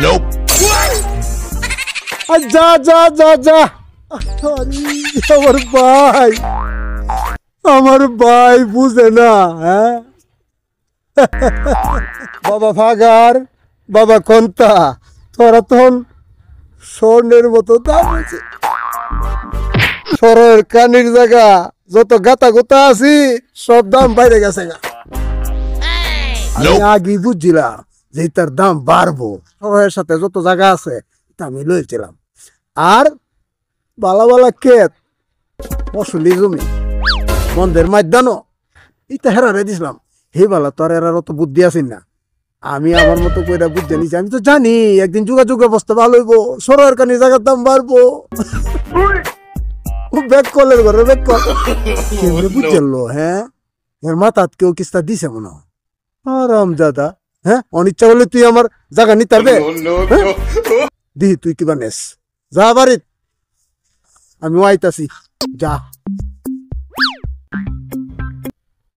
Nope. যা যা যা যা আমার ভাই বুঝে না। হ্যাঁ বাবা ফাগার, বাবা কন্তা, তোরা তখন স্বর্ণের মতো দাম আছে। সরের কানির জায়গা যত গাতা গোতা আছি সব দাম বাইরে গেছে গা। আমি আগে বুঝছিলাম যে তার দাম বাড়বো, শহরের সাথে যত জায়গা আছে তা আমি লইছিলাম। আর বালা বালা ক্ষেত, ফসলি জমি, বন্ধের মাইদানো এটা হেরারে দিছিলাম। হে বালা তোর এরার অত বুদ্ধি আছেন না, আমি আমার মতো কইরা বুদ্ধি নিছি। আমি তো জানি একদিন যোগাযোগ ব্যবস্থা ভালো হইব, সরের কানি জায়গার দাম বাড়বো। ব্যাক কলের ঘরে ব্যাক কল কেমনে বুঝলো? হ্যাঁ এর মাথাত কেউ কিস্তা দিছে মনে হয়। আরাম দাদা, হ্যাঁ অনিচ্ছা হলে তুই আমার জায়গা নিতে পারবে? দিহি তুই কিবা নেস, যা বাড়িত, আমি আইতাছি, যা।